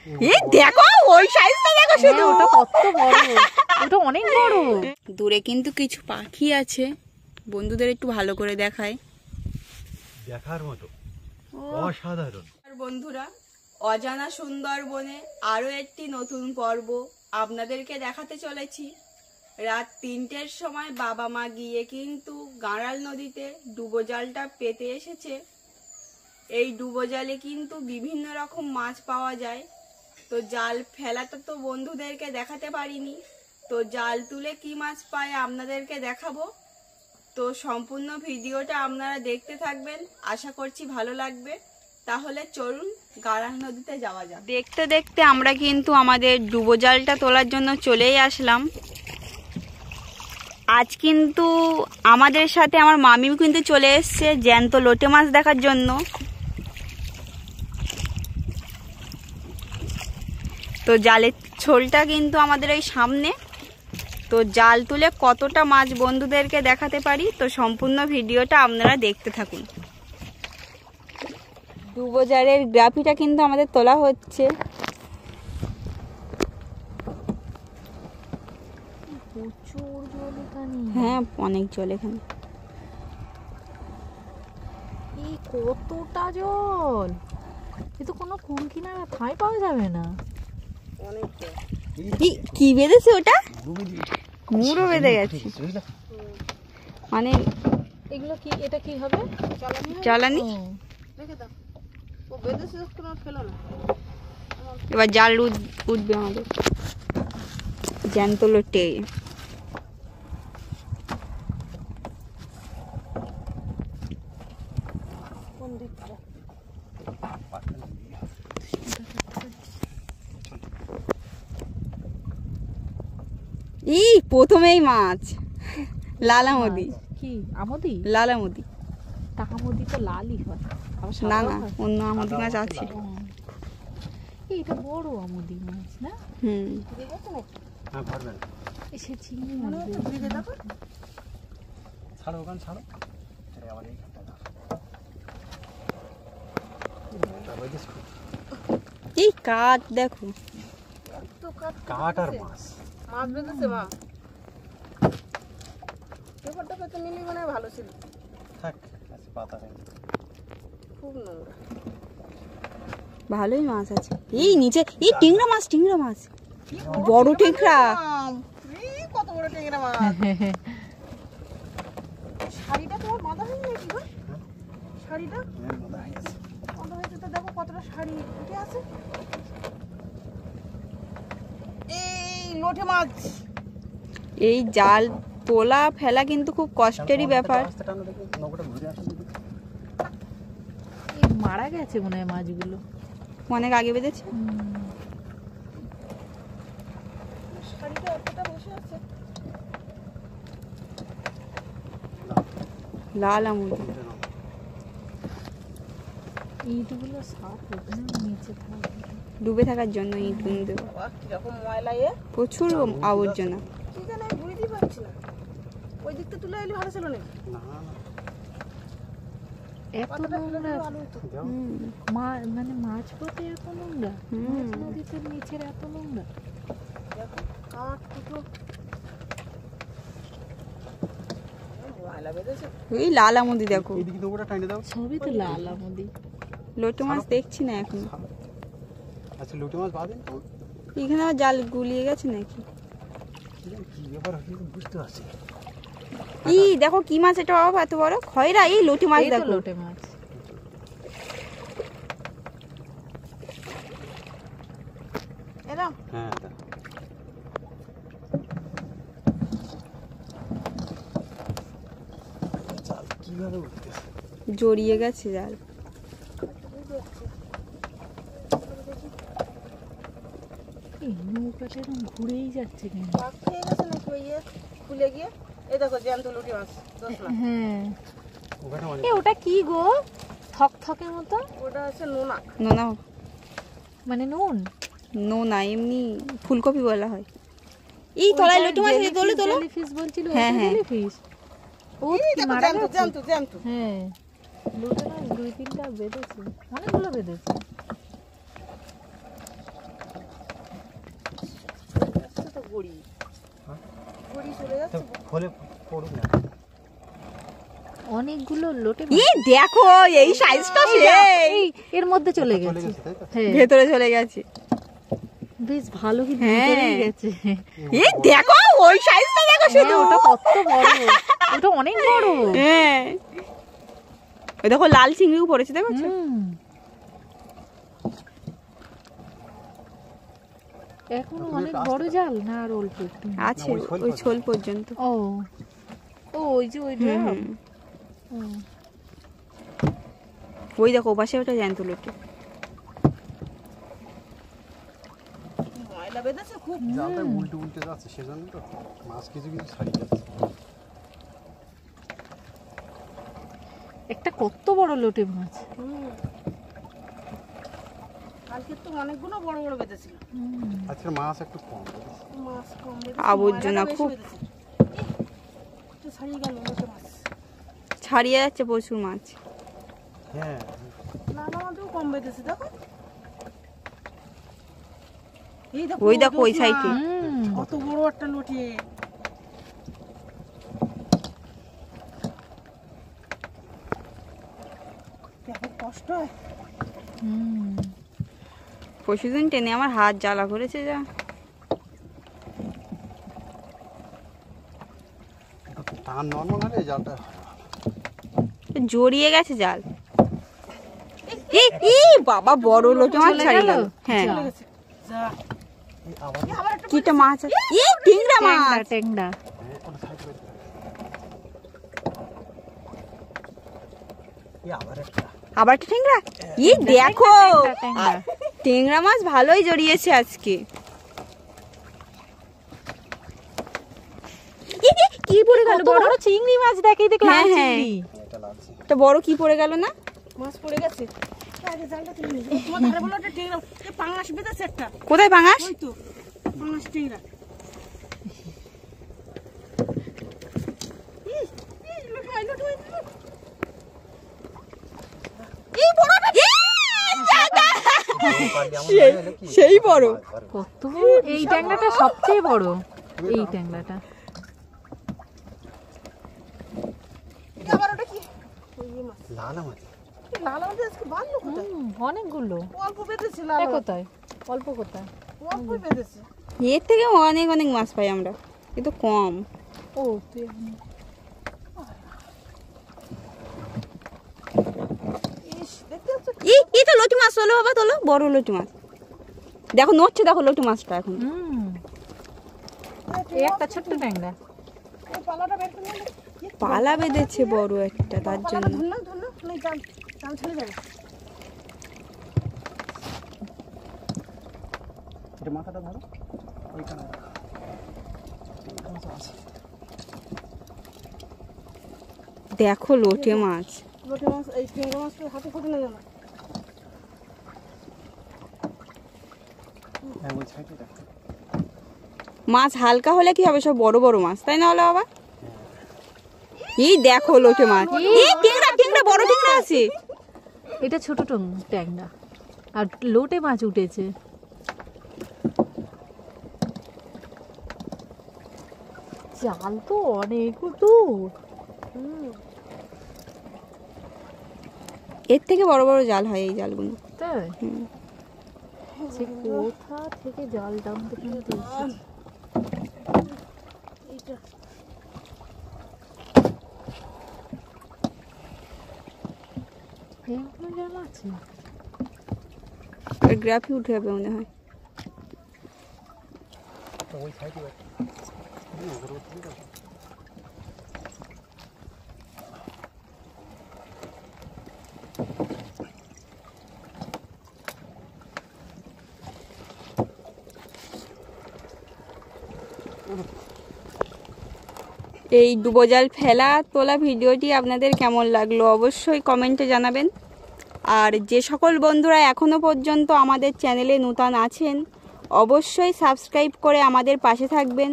এই দেখো ওই সাইজটা দেখো শুধু, ওটা কত বড়, ওটা অনেক বড়। দূরে কিন্তু কিছু পাখি আছে, বন্ধুদের একটু ভালো করে দেখায়, দেখার মতো অসাধারণ। বন্ধুরা অজানা সুন্দরবনে আরো একটি নতুন পর্ব আপনাদেরকে দেখাতে চলেছি। রাত 3টের সময় বাবা মা গিয়ে কিন্তু গাঁড়াল নদীতে ডুবোজালটা পেতে এসেছে। এই ডুবোজালে কিন্তু বিভিন্ন রকম মাছ পাওয়া যায়। তো জাল ফেলাটা তো বন্ধুদেরকে দেখাতে পারিনি, তো জাল তুলে কি মাছ পায় আপনাদেরকে দেখাবো। তো সম্পূর্ণ ভিডিওটা আপনারা দেখতে থাকবেন, আশা করছি ভালো লাগবে। তাহলে চলুন গাঁড়াল নদীতে যাওয়া যাক। দেখতে দেখতে আমরা কিন্তু আমাদের ডুবোজালটা তোলার জন্য চলেই আসলাম। আজ কিন্তু আমাদের সাথে আমার মামিও কিন্তু চলে এসছে জ্যান্ত লোটে মাছ দেখার জন্য। তো জালের ছোলটা কিন্তু আমাদের এই সামনে। তো জাল তুলে কতটা মাছ বন্ধুদেরকে দেখাতে পারি, তো সম্পূর্ণ ভিডিওটা আপনারা দেখতে থাকুন। ডুবোজালের গ্রাফিটা কিন্তু আমাদের তোলা হচ্ছে। প্রচুর জল এখানে। হ্যাঁ অনেক জল এখানে। এই কতটা জল, এ তো কোনো কুল কিনারা ঠাঁই পাওয়া যাবে না। কি বেঁধেছে ওটা? মুড়ো বেঁধে গেছে মানে। এগুলো কি, এটা কি হবে? জ্বালানি। এবার জাল উঠবে আমাদের জ্যান্ত লোটে। এই প্রথমেই মাছ লালামদি। কি আমদি? লালামদি। টাকামদি তো লালই হয়। না না অন্য আমদি মাছ আছে। এটা বড় আমদি মাছ না? হুম সে চিংড়ি মাছ। ছাড়ো ওখানে ছাড়ো, আবার এইখানটা দাও। এই কাঠ দেখো, কাঠ আর মাছ। মাছ বেঁধেছে মা, পেপারটা পেতে নিলে মানে ভালো ছিল। থাক আছে পাতা নেই, খুব নোংরা। ভালোই মাছ আছে। এই নিচে এই টিংরা মাছ, টিংরা মাছ বড় টিংরা। কত বড় টেংরা মাছ। শাড়িটা তোমার বাঁধা হয়নি নাকি গো? শাড়িটা বাঁধা হয়েছে তো, দেখো কতটা শাড়ি উঠে আছে। এই লোটে মাছ। এই জাল তোলা ফেলা কিন্তু খুব কষ্টেরই ব্যাপার। মারা গেছে মনে হয় মাছগুলো, অনেক আগে বেঁধেছে। শাড়িটা অতটা বসে আছে। লাল আমুদ ইটগুলো সাফ নিচে থাকবে, ডুবে থাকার জন্য ইট গুলো দেবো। কিরকম ময়লা এ, প্রচুর আবর্জনা। কি জানি আমি বুঝতেই পারছি না। ওই দিকটা তুলে এলে ভালো ছিল না? এত নোংরা মানে মাছ পথে এত নোংরা, মাছ নদীতে নিচের এত নোংরা। দেখো কাঠ টুকরো ময়লা বেঁধেছে। ওই লাল আমুদি দেখো, এইদিকে তো ওটা টাইনে দাও। সবই তো লাল আমদি। লোটে মাছ দেখছি না এখন। আচ্ছা লোটে মাছ বাঁধেন তো, এখানে আবার জাল গুলিয়ে গেছে নাকি? কি ব্যাপার হচ্ছে বুঝতে পারছি। এই দেখো কি মাছ এটা বাবা, এত বড় খয়রা। এই লোটে মাছ দেখো, লোটে মাছ। এরা হ্যাঁ জাল কিভাবে উঠতেছে, জড়িয়ে গেছে জাল। এই নৌকাটা এরকম ঘুরেই যাচ্ছে কেন? পাক খেয়ে গেছে নাকি ওই খুলে গিয়ে? এই দেখো জ্যান্ত লোটে মাছ। হ্যাঁ ওখানে অনেক। ওটা কি গো, থকথকের মতো? ওটা হচ্ছে নোনা। নোনা মানে নুন? নোনা এমনি ফুলকপি বলা হয়। এই তলায় লোটে মাছ আছে, তোলো তোলো। জেলিফিশ বলছিল। হ্যাঁ, হ্যাঁ। জেলিফিশ। ও এই কি দেখো মারা জ্যান্ত গেছে? জ্যান্ত জ্যান্ত। হ্যাঁ লোটে মাছ 2-3টা বেঁধেছে, অনেকগুলো বেঁধেছে। পড়ি হ্যাঁ? পড়ি চলে তো যাচ্ছে ফলে পড়ুক না। অনেকগুলো লোটে ই দেখো এই সাইজটা সেই এর মধ্যে চলে চলে গেছে গেছে, তাই তো? হ্যাঁ ভেতরে চলে গেছে। বেশ ভালো কি হ্যাঁ। ভিতরেই গেছে ই দেখো ওই সাইজটা দেখো শুধু। হ্যাঁ, ওটা কত বড় ওটা অনেক বড় হ্যাঁ ওই দেখো লাল চিংড়িও পড়েছে দেখো। হুম। এখনো অনেক বড় জাল না আর অল্প একটু আছে না, ওই ছোল ওই ছোল পর্যন্ত। ও ও ওই যে ওই ড্রাম হুম। ওই দেখো ওপাশে ওটা জ্যান্ত লোটে। ময়লা বেঁধেছে খুব জালটা উল্টে উল্টে যাচ্ছে সেজন্য তো মাছ কিছু কিছু ছাড়িয়ে যাচ্ছে। একটা কত বড় লোটে মাছ কালকে তো অনেকগুলো বড় বড় বেঁধেছিল আজকের মাছ একটু কম বুঝেছিস? মাছ কম আবর্জনা খুব। ছাড়িয়ে গেল লোটে মাছ ছাড়িয়ে যাচ্ছে প্রচুর মাছ। হ্যাঁ না না আমাদেরও কম বেঁধেছে দেখো ওই দেখো ওই জোছনা, সাইডে। কত বড় একটা লটে দেখো কষ্ট হয় পরশুদিন টেনে আমার হাত জ্বালা করেছে যা। টান নর্মাল হলে জালটা জড়িয়ে গেছে জাল। ই ই বাবা বড় লোটে মাছ চলে ছাড়িয়ে গেল? গেল। হ্যাঁ চলে গেছে যা আবার আবার একটা কিটা মাছ আছে? ই টিংরা ট্যাংরা মাছ। ট্যাংরা ওটা সাইড করে দিতে হবে। আবার একটা আবার একটা টিংরা। ই দেখো ট্যাংরা টিংরা মাছ ভালোই জড়িয়েছে আজকে। ই, ই, কি পড়ে গেল কত বড়? বড় চিংড়ি মাছ দেখেই দেখলাম হ্যাঁ, হ্যাঁ। চিংড়ি এটা লাগছে একটা বড় কি পড়ে গেল না? মাছ পড়ে গেছে আগে জালটা তুলে নিই তোমার ধারে বলো একটা টেংরা এই পাঙাশ বেঁধেছে একটা কোথায় পাঙাশ? ওই তো পাঙাশ টেংরা সেই বড়। কত বড় এই ট্যাংরাটা সবচেয়ে বড় এই ট্যাংরাটা আবার ওটা কি ওই যে মাছ লাল মাছ এই লাল মাছ আজকে বাঁধলো কোথায় অনেকগুলো অল্প বেঁধেছে লাল মাছ কোথায় অল্প কোথায় অল্প বেঁধেছে এর থেকে অনেক অনেক মাছ পাই আমরা, কিন্তু কম। ও তুই ইস দেখতে পাচ্ছ ই তো লটি মাছ, তোলো বাবা তোলো, বড় লটি মাছ। দেখো নড়ছে, দেখো লটি মাছটা এখন। এই একটা ছোট্ট ট্যাংরা এই পালাটা বের করে নিলে পালা বেঁধেছে বড় একটা, তার জন্য। ধর না নাই জাল জাল ছেড়ে যাবে এটা মাথাটা ধরো ওইখানে রাখো। এটা মাছ আছে। দেখো লোটে মাছ। লোটে মাছ এই টেংরা মাছ হাতে ফোটে না জানা হ্যাঁ ওই সাইডে রাখো। মাছ হালকা হলে কি হবে, সব বড় বড় মাছ, তাই না হলো বাবা? এই দেখো লোটে মাছ। এই টিংরা টিংরা, বড় টিংরা আছে। এটা ছোট ট্যাংরা আর লোটে মাছ উঠেছে জাল তো অনেক দূর এর থেকে বড় বড় জাল হয় এই জালগুলো। তাই হুম। সে কোথা থেকে জাল টানতে টানতে এসেছে। এইটা এখনো জাল আছে গ্রাফি উঠে যাবে মনে হয়। তো ওই সাইডে রাখো। ওদের ওখানে রাখো। এই ডুবোজাল ফেলা তোলা ভিডিওটি আপনাদের কেমন লাগলো অবশ্যই কমেন্টে জানাবেন। আর যে সকল বন্ধুরা এখনও পর্যন্ত আমাদের চ্যানেলে নূতন আছেন, অবশ্যই সাবস্ক্রাইব করে আমাদের পাশে থাকবেন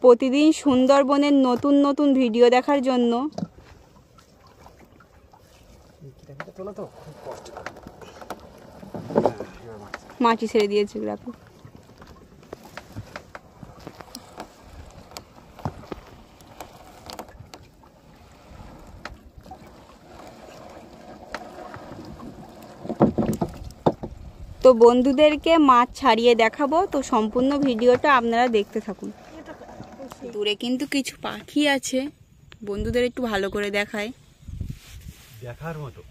প্রতিদিন সুন্দরবনের নতুন নতুন ভিডিও দেখার জন্য। এটা তোলা তো খুব কষ্ট। হ্যাঁ এবার মাছ। মাটি ছেড়ে দিয়েছে গ্রাফি। তো বন্ধুদেরকে মাছ ছাড়িয়ে দেখাবো, তো সম্পূর্ণ ভিডিওটা আপনারা দেখতে থাকুন। দূরে কিন্তু কিছু পাখি আছে, বন্ধুদের একটু ভালো করে দেখায়। দেখার মতো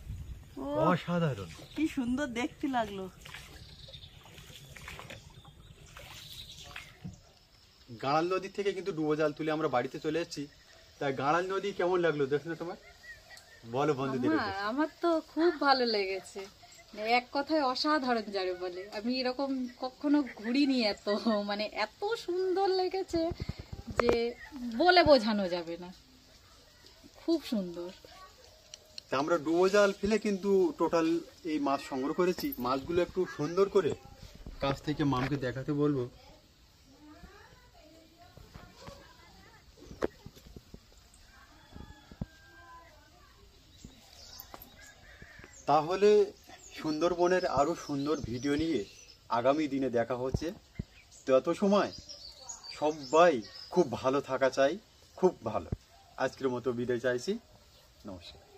অসাধারণ। কি সুন্দর দেখতে লাগলো। গাঁড়াল নদী থেকে কিন্তু ডুবো জাল তুলে আমরা বাড়িতে চলে এসেছি। তাই গাঁড়াল নদী কেমন লাগলো দেখো না তোমার, বলো বন্ধুদের। আমার তো খুব ভালো লেগেছে, মানে এক কথায় অসাধারণ যারে বলে। আমি এরকম কখনো ঘুরিনি এত, মানে এত সুন্দর লেগেছে যে বলে বোঝানো যাবে না, খুব সুন্দর। তা আমরা ডুবো জাল ফেলে কিন্তু টোটাল এই মাছ সংগ্রহ করেছি। মাছগুলো একটু সুন্দর করে কাছ থেকে মামকে দেখাতে বলবো। তাহলে সুন্দরবনের আরো সুন্দর ভিডিও নিয়ে আগামী দিনে দেখা হচ্ছে। তত সময় সবাই খুব ভালো থাকা চাই, খুব ভালো। আজকের মতো বিদায় চাইছি, নমস্কার।